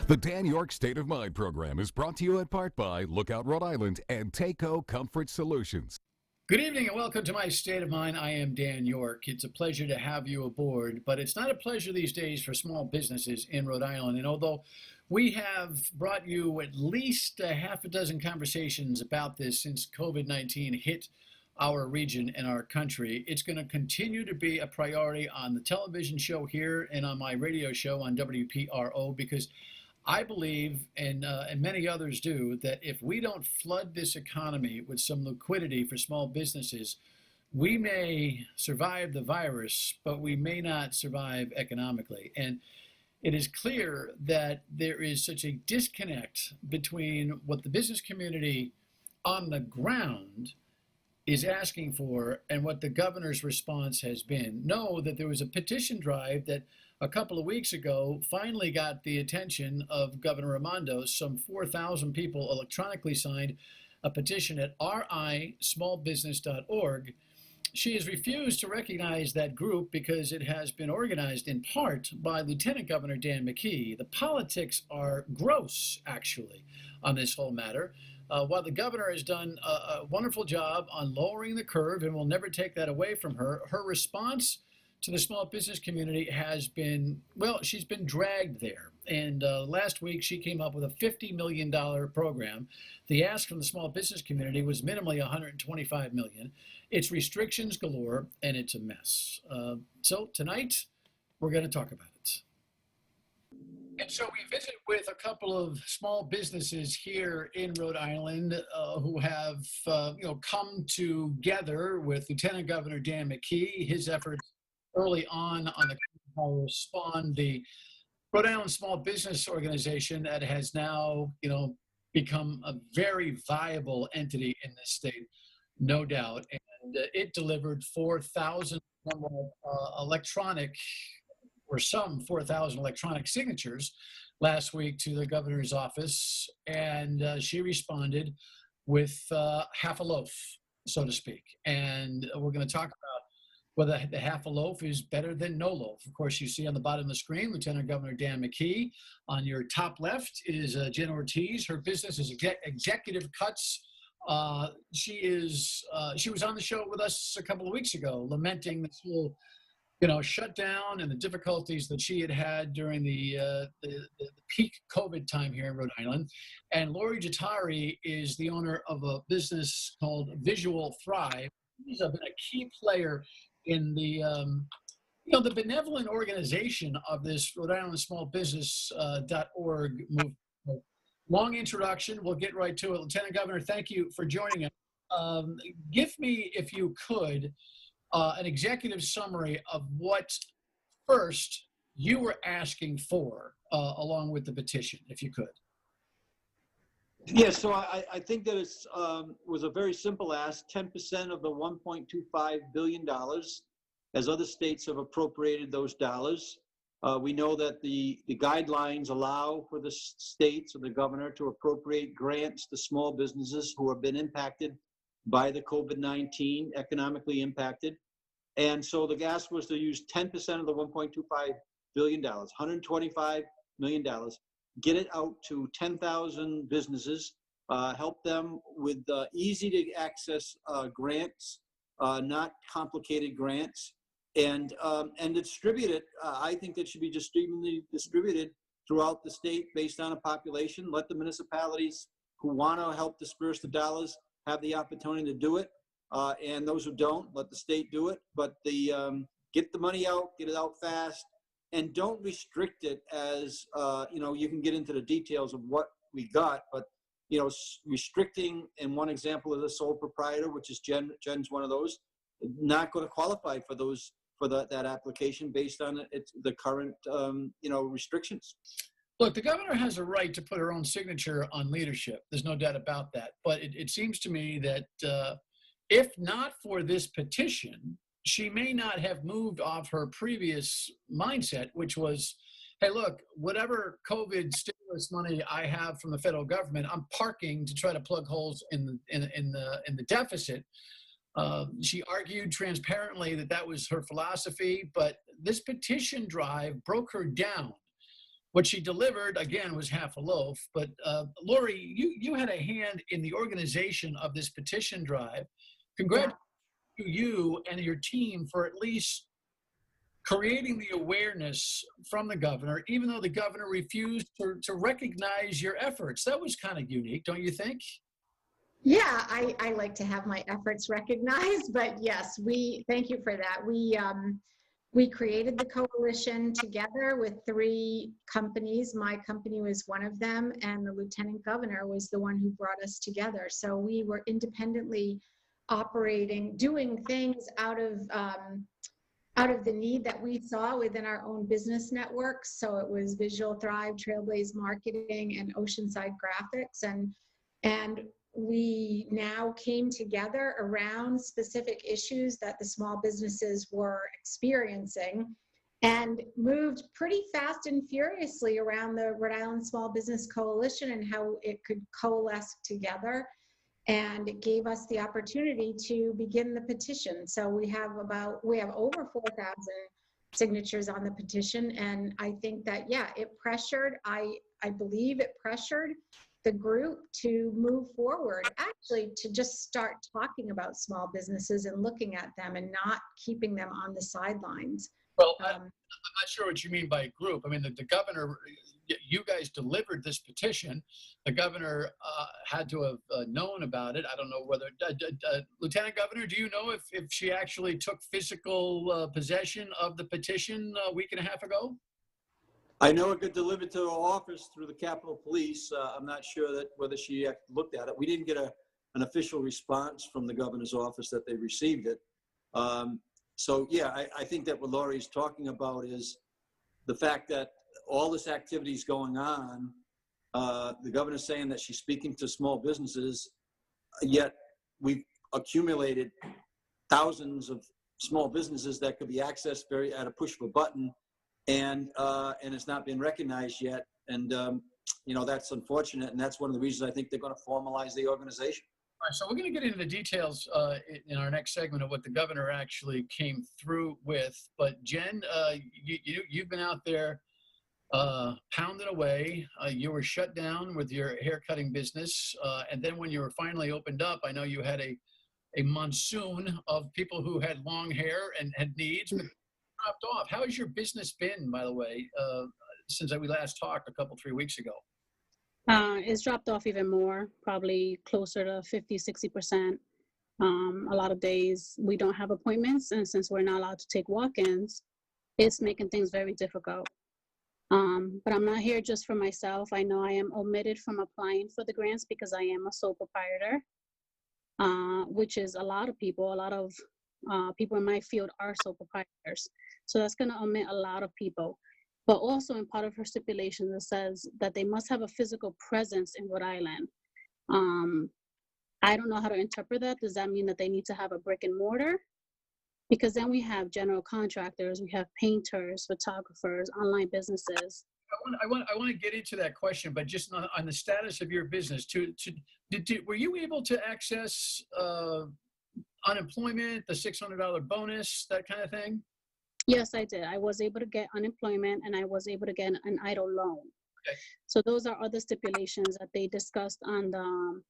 The Dan Yorke State of Mind program is brought to you in part by Lookout Rhode Island and Takeo Comfort Solutions. Good evening and welcome to my State of Mind. I am Dan Yorke. It's a pleasure to have you aboard, but it's not a pleasure these days for small businesses in Rhode Island. And although we have brought you at least a half a dozen conversations about this since COVID-19 hit our region and our country, it's going to continue to be a priority on the television show here and on my radio show on WPRO, because I believe, and many others do, that if we don't flood this economy with some liquidity for small businesses, we may survive the virus, but we may not survive economically. And it is clear that there is such a disconnect between what the business community on the ground is asking for and what the governor's response has been. Know that there was a petition drive that a couple of weeks ago finally got the attention of Governor Romaindo. Some 4,000 people electronically signed a petition at rismallbusiness.org. She has refused to recognize that group because it has been organized in part by Lieutenant Governor Dan Mckee. The politics are gross, actually, on this whole matter. While the governor has done a wonderful job on lowering the curve, and we'll never take that away from her, her response to the small business community has been, well, she's been dragged there. And last week she came up with a $50 million program. The ask from the small business community was minimally $125 million. It's restrictions galore, and it's a mess. So tonight we're going to talk about it. And so we visit with a couple of small businesses here in Rhode Island who have, come together with Lieutenant Governor Dan Mckee. His efforts early on the coronavirus spawned the Rhode Island Small Business Organization that has now, become a very viable entity in this state, no doubt. And it delivered 4,000 electronic signatures last week to the governor's office, and she responded with half a loaf, so to speak. And we're going to talk about whether the half a loaf is better than no loaf. Of course, you see on the bottom of the screen, Lieutenant Governor Dan Mckee. On your top left is Jen Ortiz. Her business is Executive Cuts. She was on the show with us a couple of weeks ago, lamenting this whole shutdown and the difficulties that she had during the peak COVID time here in Rhode Island. And Lori Guittari is the owner of a business called Visual Thrive. She's been a key player in the the benevolent organization of this Rhode Island Small Business.org movement. Long introduction. We'll get right to it. Lieutenant Governor, thank you for joining us. Give me, if you could, an executive summary of what first you were asking for along with the petition, if you could. Yes, so I think that it was a very simple ask, 10% of the $1.25 billion, as other states have appropriated those dollars. We know that the guidelines allow for the states or the governor to appropriate grants to small businesses who have been impacted by the COVID-19, economically impacted. And so the ask was to use 10% of the $1.25 billion, $125 million, get it out to 10,000 businesses, help them with easy to access grants, not complicated grants, and distribute it. I think it should be just evenly distributed throughout the state based on a population. Let the municipalities who want to help disperse the dollars have the opportunity to do it. And those who don't, let the state do it. But get the money out, get it out fast, and don't restrict it as, you can get into the details of what we got, but, restricting, and one example is a sole proprietor, which is Jen's one of those, not going to qualify for that application based on the current, restrictions. Look, the governor has a right to put her own signature on leadership. There's no doubt about that. But it seems to me that if not for this petition, she may not have moved off her previous mindset, which was, hey, look, whatever COVID stimulus money I have from the federal government, I'm parking to try to plug holes in the deficit. She argued transparently that was her philosophy, but this petition drive broke her down What she delivered, again, was half a loaf. But Lori, you had a hand in the organization of this petition drive. Congratulations to you and your team for at least creating the awareness from the governor, even though the governor refused to recognize your efforts. That was kind of unique, don't you think? Yeah, I like to have my efforts recognized, but yes, thank you for that. We created the coalition together with 3 companies. My company was one of them, and the lieutenant governor was the one who brought us together. So we were independently operating, doing things out of the need that we saw within our own business networks. So it was Visual Thrive, Trailblaze Marketing, and Oceanside Graphics, and we now came together around specific issues that the small businesses were experiencing and moved pretty fast and furiously around the Rhode Island Small Business Coalition and how it could coalesce together. And it gave us the opportunity to begin the petition. So we have over 4,000 signatures on the petition. And I think that, it pressured, I believe it pressured the group to move forward, actually to just start talking about small businesses and looking at them and not keeping them on the sidelines. Well, I'm not sure what you mean by group. I mean, the governor, you guys delivered this petition. The governor had to have known about it. I don't know whether, Lieutenant Governor, do you know if she actually took physical possession of the petition a week and a half ago? I know it got delivered to her office through the Capitol Police. I'm not sure whether she looked at it. We didn't get an official response from the governor's office that they received it. So yeah, I think that what Lori's talking about is the fact that all this activity is going on. The governor's saying that she's speaking to small businesses, yet we've accumulated thousands of small businesses that could be accessed at a push of a button. And it's not been recognized yet. And, that's unfortunate. And that's one of the reasons I think they're going to formalize the organization. All right, so we're going to get into the details in our next segment of what the governor actually came through with. But Jen, you've been out there pounding away. You were shut down with your haircutting business. And then when you were finally opened up, I know you had a monsoon of people who had long hair and had needs. But dropped off. How has your business been, by the way, since we last talked 3 weeks ago? It's dropped off even more, probably closer to 50-60%. A lot of days we don't have appointments, and since we're not allowed to take walk-ins, it's making things very difficult. But I'm not here just for myself. I know I am omitted from applying for the grants because I am a sole proprietor, which is a lot of people. A lot of people in my field are sole proprietors. So that's going to omit a lot of people. But also in part of her stipulations, it says that they must have a physical presence in Rhode Island. I don't know how to interpret that. Does that mean that they need to have a brick and mortar? Because then we have general contractors, we have painters, photographers, online businesses. I want to get into that question, but just on the status of your business, were you able to access unemployment, the $600 bonus, that kind of thing? Yes, I did. I was able to get unemployment, and I was able to get an EIDL loan. Okay. So those are other stipulations that they discussed on the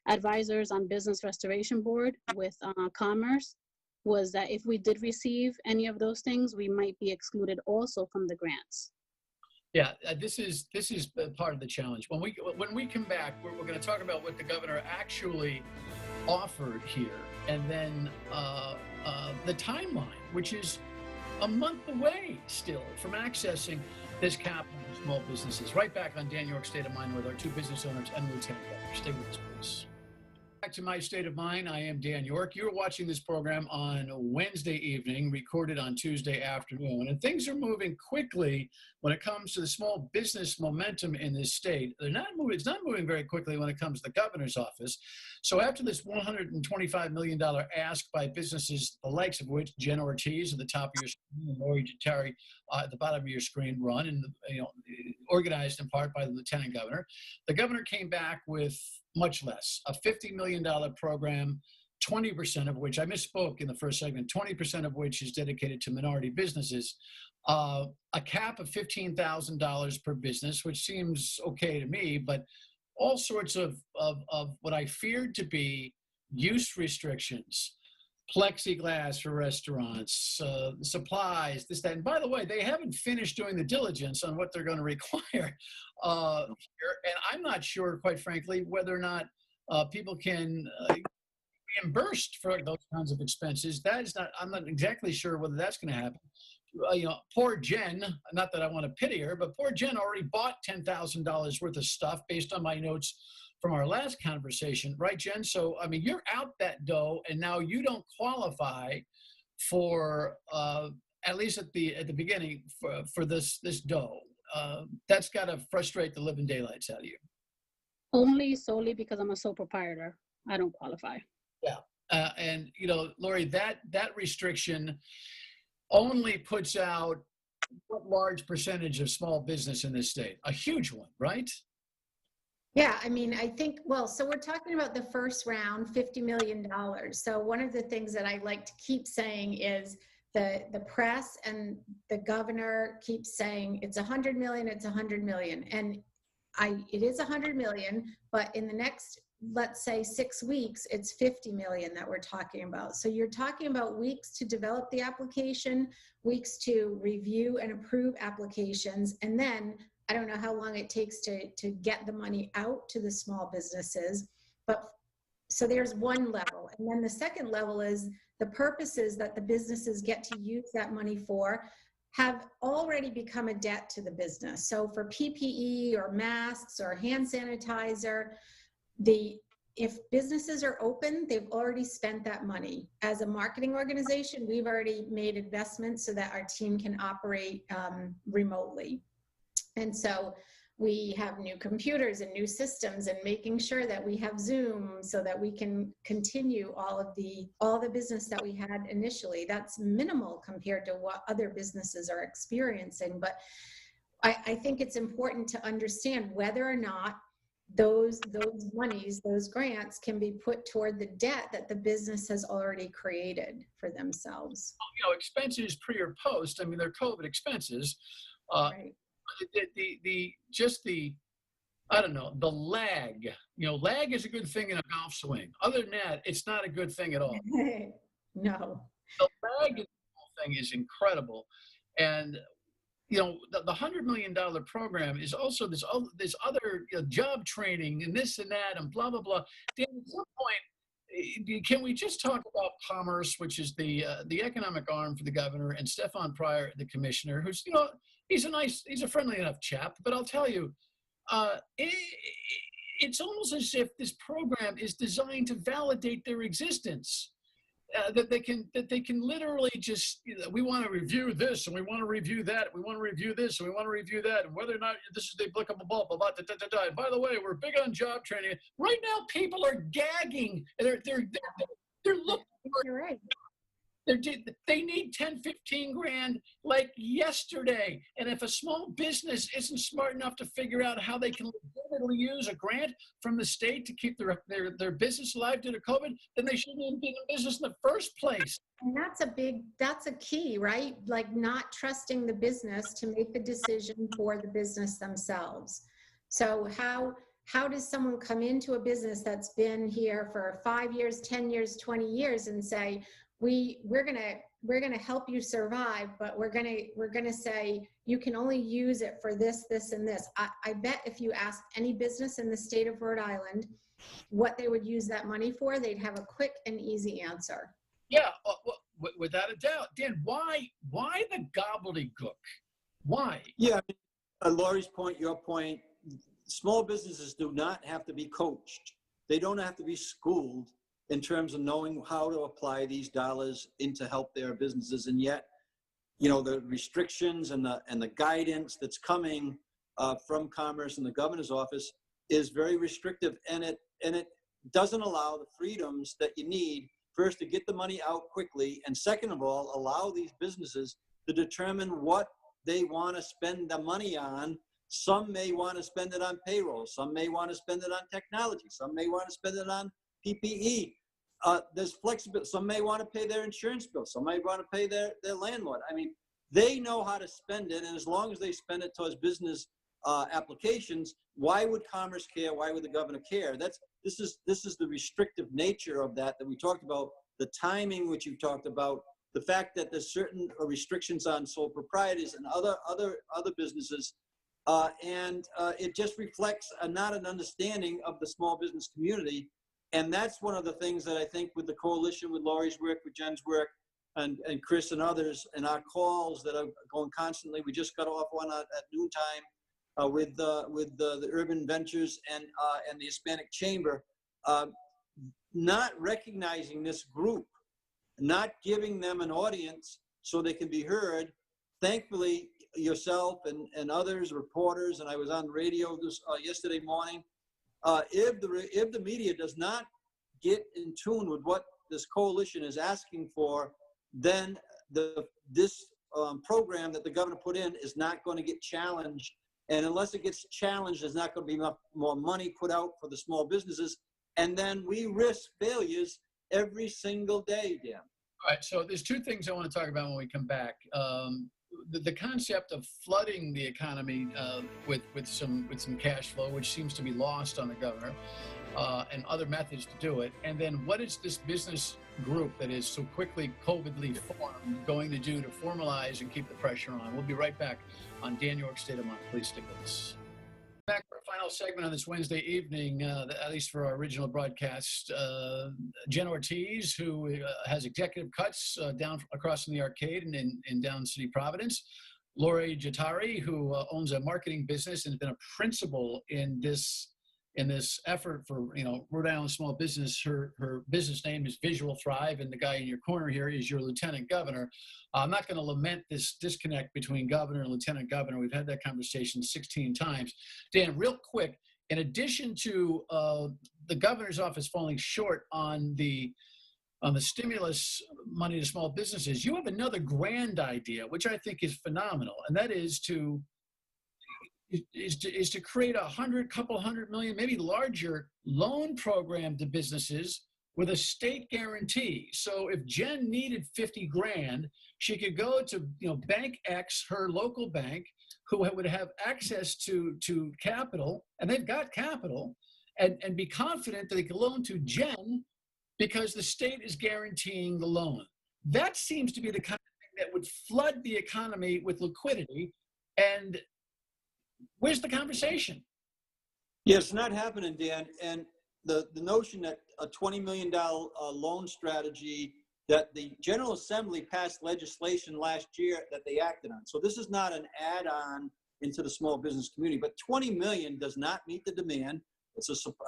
Advisors on Business Restoration Board with Commerce, was that if we did receive any of those things, we might be excluded also from the grants. Yeah, this is part of the challenge. When we come back, we're going to talk about what the governor actually offered here, and then the timeline, which is a month away still from accessing this capital for small businesses. Right back on Dan Yorke State of Mind with our 2 business owners and Lieutenant Governor. Stay with us, please. Back to My State of Mind. I am Dan Yorke. You're watching this program on Wednesday evening, recorded on Tuesday afternoon. And things are moving quickly when it comes to the small business momentum in this state. It's not moving very quickly when it comes to the governor's office. So after this $125 million ask by businesses, the likes of which Jen Ortiz at the top of your screen and Guittari at the bottom of your screen run, and organized in part by the lieutenant governor, the governor came back with much less, a $50 million program 20% of which, I misspoke in the first segment, 20% of which is dedicated to minority businesses, a cap of $15,000 per business, which seems okay to me, but all sorts of what I feared to be use restrictions, plexiglass for restaurants, supplies, this, that. And by the way, they haven't finished doing the diligence on what they're going to require here. And I'm not sure, quite frankly, whether or not people can be reimbursed for those kinds of expenses. That is not, I'm not exactly sure whether that's going to happen. Poor Jen, not that I want to pity her, but poor Jen already bought $10,000 worth of stuff based on my notes from our last conversation, right, Jen? So, I mean, you're out that dough, and now you don't qualify for, at least at the beginning, for this dough. That's got to frustrate the living daylights out of you. Only solely because I'm a sole proprietor. I don't qualify. Yeah, and Lori, that restriction only puts out what large percentage of small business in this state? A huge one, right? Yeah, I mean, I think, well, so we're talking about the first round, $50 million. So one of the things that I like to keep saying is the press and the governor keeps saying it's 100 million, it's 100 million. And it is 100 million, but in the next, let's say 6 weeks, it's 50 million that we're talking about. So you're talking about weeks to develop the application, weeks to review and approve applications, and then I don't know how long it takes to get the money out to the small businesses. But so there's one level. And then the second level is the purposes that the businesses get to use that money for have already become a debt to the business. So for PPE or masks or hand sanitizer, if businesses are open, they've already spent that money. As a marketing organization, we've already made investments so that our team can operate remotely. And so we have new computers and new systems and making sure that we have Zoom so that we can continue all the business that we had initially. That's minimal compared to what other businesses are experiencing. But I think it's important to understand whether or not those monies, those grants can be put toward the debt that the business has already created for themselves. Expenses pre or post, I mean, they're COVID expenses. Right. I don't know, the lag, lag is a good thing in a golf swing. Other than that, it's not a good thing at all. No. The lag in the whole thing is incredible. And the $100 million program is also this other job training and this and that and blah, blah, blah. Dan, at some point, can we just talk about commerce, which is the economic arm for the governor, and Stefan Pryor, the commissioner, who's, he's a friendly enough chap, but I'll tell you, it's almost as if this program is designed to validate their existence. That they can literally just, we want to review this and we want to review that, we want to review this and we want to review that, and whether or not this is the applicable blah, blah, blah, da, da, da, da. And by the way, we're big on job training. Right now, people are gagging. They're looking for, You're right. they need 10, 15 grand like yesterday. And if a small business isn't smart enough to figure out how they can legitimately use a grant from the state to keep their business alive due to COVID, then they shouldn't even be in business in the first place. And that's a key, right? Like not trusting the business to make the decision for the business themselves. So how does someone come into a business that's been here for 5 years, 10 years, 20 years and say, we're gonna help you survive, but we're gonna say you can only use it for this, this, and this. I bet if you asked any business in the state of Rhode Island what they would use that money for, they'd have a quick and easy answer. Yeah, without a doubt. Dan, why the gobbledygook? Why? Yeah, Lori's point, your point, small businesses do not have to be coached. They don't have to be schooled in terms of knowing how to apply these dollars into help their businesses. And yet, the restrictions and the guidance that's coming from Commerce and the governor's office is very restrictive, and it doesn't allow the freedoms that you need, first, to get the money out quickly, and second of all, allow these businesses to determine what they want to spend the money on. Some may want to spend it on payroll, some may want to spend it on technology, some may want to spend it on PPE. there's flexibility. Some may want to pay their insurance bill. Some may want to pay their landlord. I mean, they know how to spend it, and as long as they spend it towards business applications, why would Commerce care? Why would the governor care? This is the restrictive nature of that we talked about, the timing which you talked about, the fact that there's certain restrictions on sole proprietors and other businesses, and it just reflects not an understanding of the small business community. And that's one of the things that I think with the coalition, with Laurie's work, with Jen's work, and Chris and others, and our calls that are going constantly. We just got off one at noontime with the Urban Ventures and the Hispanic Chamber, not recognizing this group, not giving them an audience so they can be heard. Thankfully, yourself and others, reporters, and I was on radio yesterday morning. If the media does not get in tune with what this coalition is asking for, then this program that the governor put in is not going to get challenged. And unless it gets challenged, there's not going to be enough more money put out for the small businesses. And then we risk failures every single day, Dan. All right, so there's two things I want to talk about when we come back. The concept of flooding the economy with some cash flow, which seems to be lost on the governor, and other methods to do it. And then what is this business group that is so quickly COVIDly formed going to do to formalize and keep the pressure on? We'll be right back on Dan Yorke's State of Mind. Please stick with us. Back for our final segment on this Wednesday evening, at least for our original broadcast. Jen Ortiz, who has executive cuts down across from the arcade and in down City Providence. Lori Guittari, who owns a marketing business and has been a principal in this effort for Rhode Island small business. Her business name is Visual Thrive, and the guy in your corner here is your lieutenant governor. I'm not going to lament this disconnect between governor and lieutenant governor. We've had that conversation 16 times. Dan, real quick, in addition to the governor's office falling short on the stimulus money to small businesses, you have another grand idea, which I think is phenomenal, and that is to create couple hundred million, maybe larger loan program to businesses with a state guarantee. So if Jen needed 50 grand, she could go to Bank X, her local bank, who would have access to capital, and they've got capital, and be confident that they can loan to Jen because the state is guaranteeing the loan. That seems to be the kind of thing that would flood the economy with liquidity. And where's the conversation? Yeah, it's not happening, Dan. And the notion that a $20 million loan strategy, that the General Assembly passed legislation last year that they acted on. So this is not an add-on into the small business community, but 20 million does not meet the demand.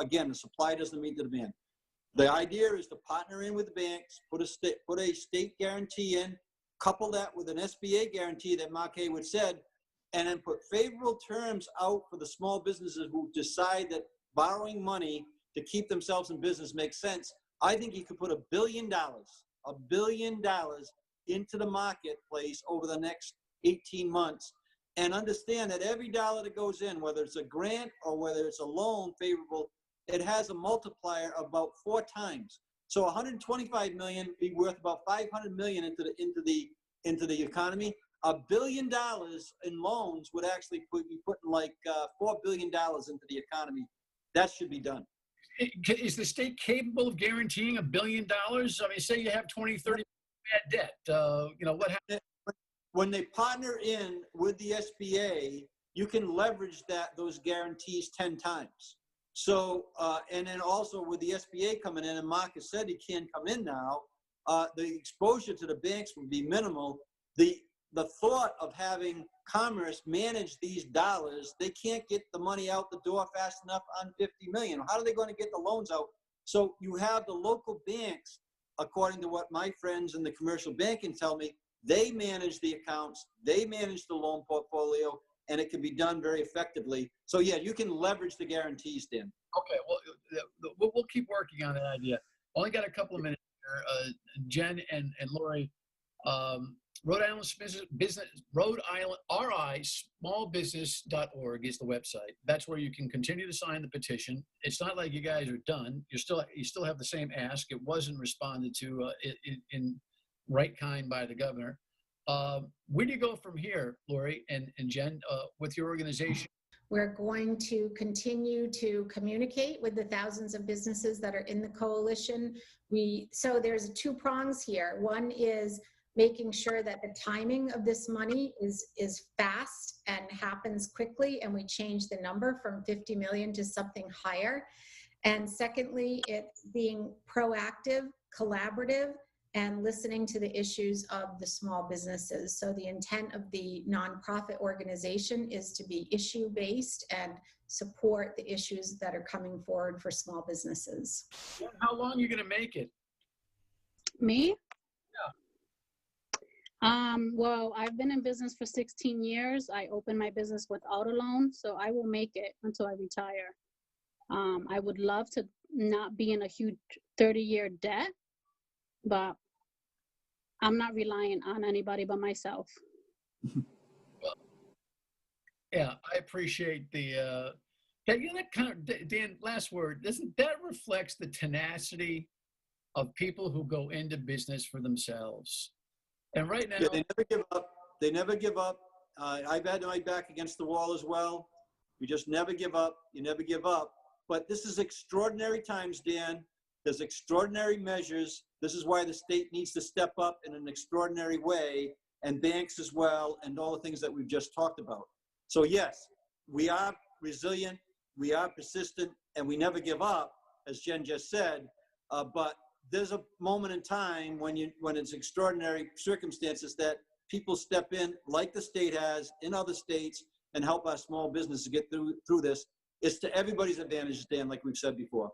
Again, the supply doesn't meet the demand. The idea is to partner in with the banks, put a state guarantee in, couple that with an SBA guarantee that Mckee would said, and then put favorable terms out for the small businesses who decide that borrowing money to keep themselves in business makes sense. I think you could put $1 billion into the marketplace over the next 18 months and understand that every dollar that goes in, whether it's a grant or whether it's a loan favorable, it has a multiplier of about 4 times. So 125 million be worth about 500 million into the economy. $1 billion in loans would actually be putting like $4 billion into the economy. That should be done. Is the state capable of guaranteeing $1 billion? I mean, say you have 20, 30 bad debt. What happens? When they partner in with the SBA, you can leverage those guarantees 10 times. So, and then also with the SBA coming in, and Mark has said he can come in now, the exposure to the banks would be minimal. The thought of having Commerce manage these dollars, they can't get the money out the door fast enough on 50 million. How are they going to get the loans out? So you have the local banks, according to what my friends in the commercial banking tell me, they manage the accounts, they manage the loan portfolio, and it can be done very effectively. So yeah, you can leverage the guarantees, Dan. Okay, well, we'll keep working on that idea. Only got a couple of minutes here. Jen and Lori, Rhode Island Business, Rhode Island, RISmallbusiness.org is the website. That's where you can continue to sign the petition. It's not like you guys are done. You still have the same ask. It wasn't responded to in right kind by the governor. Where do you go from here, Lori and Jen, with your organization? We're going to continue to communicate with the thousands of businesses that are in the coalition. So there's two prongs here. One is making sure that the timing of this money is fast and happens quickly, and we change the number from 50 million to something higher. And secondly, it's being proactive, collaborative, and listening to the issues of the small businesses. So the intent of the nonprofit organization is to be issue-based and support the issues that are coming forward for small businesses. How long are you going to make it? Me? Well, I've been in business for 16 years. I opened my business without a loan, so I will make it until I retire. I would love to not be in a huge 30-year debt, but I'm not relying on anybody but myself. Well, yeah, I appreciate the, that kind of, Dan, last word, that reflects the tenacity of people who go into business for themselves. And right now, Yeah, they never give up. They never give up. I've had my back against the wall as well. We just never give up. You never give up. But this is extraordinary times, Dan. There's extraordinary measures. This is why the state needs to step up in an extraordinary way, and banks as well, and all the things that we've just talked about. So yes, we are resilient, we are persistent, and we never give up, as Jen just said. But there's a moment in time when it's extraordinary circumstances that people step in, like the state has in other states, and help our small businesses get through this. It's to everybody's advantage, Dan, like we've said before.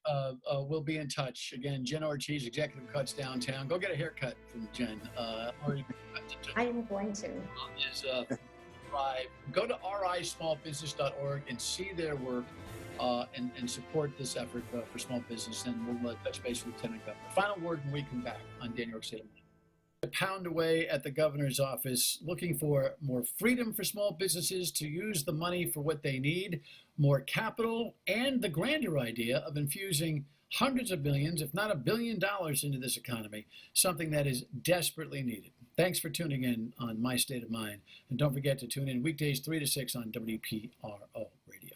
all right, we'll be in touch. Again, Jen Ortiz, Executive Cuts Downtown. Go get a haircut from Jen. I am going to. Is go to rismallbusiness.org and see their work and support this effort for small business. And we'll touch base with Lieutenant Governor. Final word when we come back on Dan Yorke State. Pound away at the governor's office, looking for more freedom for small businesses to use the money for what they need, more capital, and the grander idea of infusing hundreds of billions, if not $1 billion, into this economy, something that is desperately needed. Thanks for tuning in on My State of Mind. And don't forget to tune in weekdays 3 to 6 on WPRO Radio.